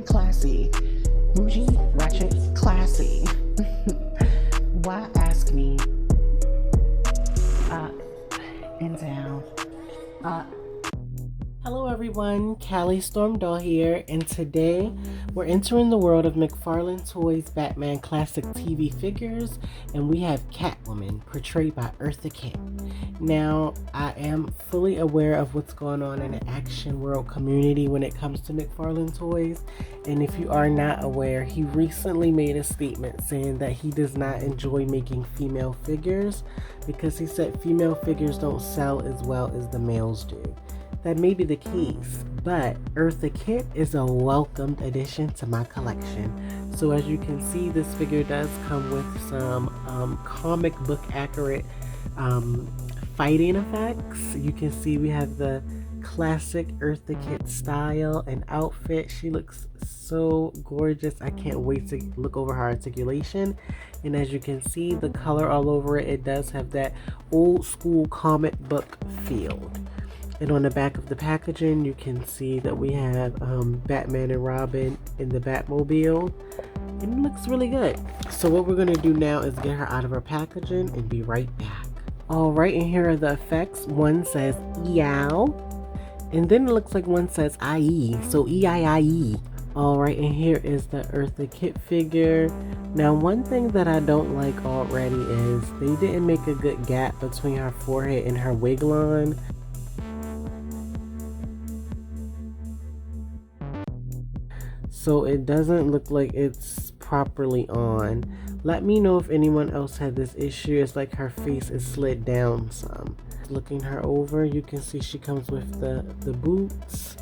classy. Bougie, ratchet, classy. Why ask me? Up and down. Hello everyone, Callie Stormdoll here, and today we're entering the world of Mcfarlane Toys Batman Classic TV figures, and we have Catwoman, portrayed by Earthy Kid. Now, I am fully aware of what's going on in the action world community when it comes to Mcfarlane Toys, and if you are not aware, he recently made a statement saying that he does not enjoy making female figures because he said female figures don't sell as well as the males do. That may be the case, but Earthy Kit is a welcomed addition to my collection. So as you can see, this figure does come with some comic book accurate fighting effects. You can see we have the classic Earthy Kit style and outfit. She looks so gorgeous. I can't wait to look over her articulation. And as you can see, the color all over it, it does have that old school comic book feel. And on the back of the packaging, you can see that we have Batman and Robin in the Batmobile. And it looks really good. So what we're going to do now is get her out of her packaging and be right back. Alright, and here are the effects. One says EOW. And then it looks like one says IE. So EIIE. Alright, and here is the Earthy Kid figure. Now, one thing that I don't like already is they didn't make a good gap between her forehead and her wig line. So it doesn't look like it's properly on. Let me know if anyone else had this issue. It's like her face is slid down some. Looking her over, you can see she comes with the boots,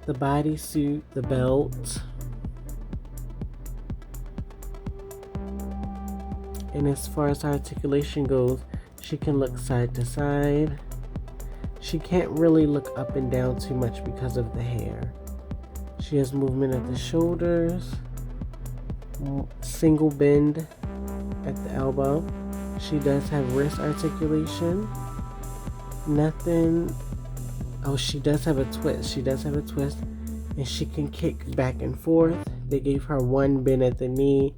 the bodysuit, the belt. And as far as her articulation goes, she can look side to side. She can't really look up and down too much because of the hair. She has movement at the shoulders, single bend at the elbow. She does have wrist articulation. Nothing. Oh, she does have a twist. She does have a twist, and she can kick back and forth. They gave her one bend at the knee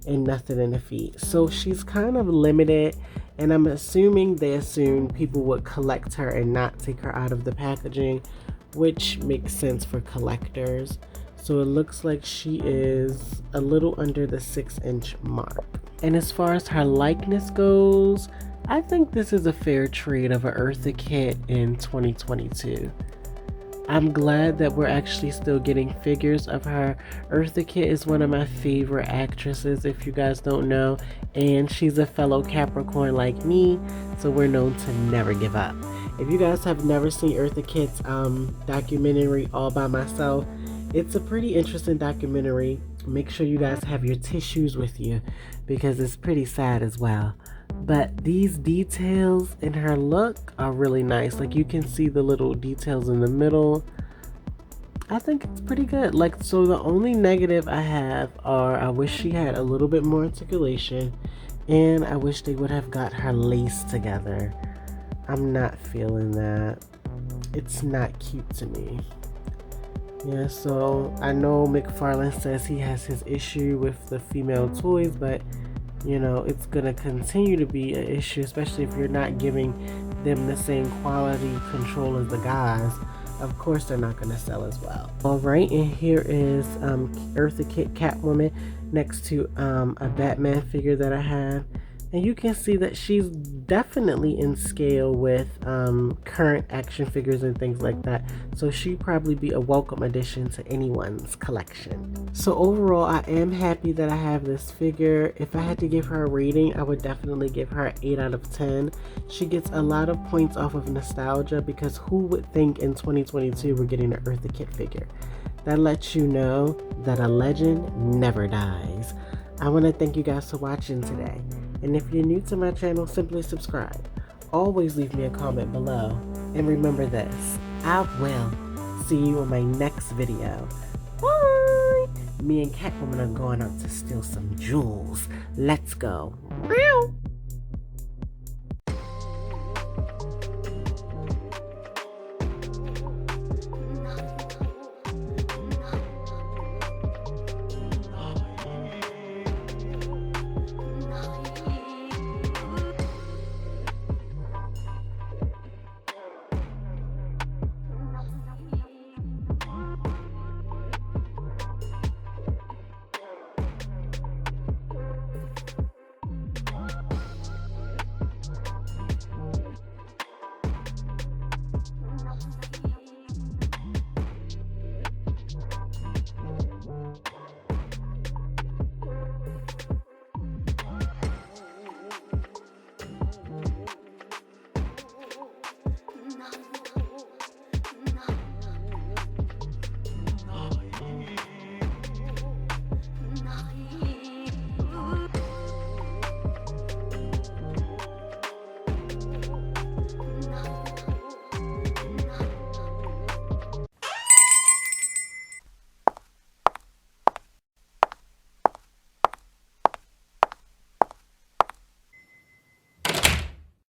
and nothing in the feet. So she's kind of limited, and I'm assuming they assumed people would collect her and not take her out of the packaging, which makes sense for collectors. So it looks like she is a little under the 6-inch mark. And as far as her likeness goes, I think this is a fair trade of an Earthy Kid in 2022. I'm glad that we're actually still getting figures of her. Earthy Kid is one of my favorite actresses, if you guys don't know, and she's a fellow Capricorn like me, so we're known to never give up. If you guys have never seen Earthy Kid's documentary All By Myself, it's a pretty interesting documentary. Make sure you guys have your tissues with you because it's pretty sad as well. But these details in her look are really nice. Like, you can see the little details in the middle. I think it's pretty good. Like, so the only negative I have are I wish she had a little bit more articulation, and I wish they would have got her lace together. I'm not feeling that. It's not cute to me. Yeah, so I know Mcfarlane says he has his issue with the female toys, but you know, it's gonna continue to be an issue, especially if you're not giving them the same quality control as the guys. Of course they're not gonna sell as well. Alright, and here is Earthy Kid Catwoman next to a Batman figure that I have. And you can see that she's definitely in scale with current action figures and things like that. So she'd probably be a welcome addition to anyone's collection. So overall, I am happy that I have this figure. If I had to give her a rating, I would definitely give her an 8 out of 10. She gets a lot of points off of nostalgia because who would think in 2022 we're getting an Earthy Kid figure? That lets you know that a legend never dies. I want to thank you guys for watching today. And if you're new to my channel, simply subscribe. Always leave me a comment below. And remember this, I will see you in my next video. Bye! Me and Catwoman are going out to steal some jewels. Let's go. Meow.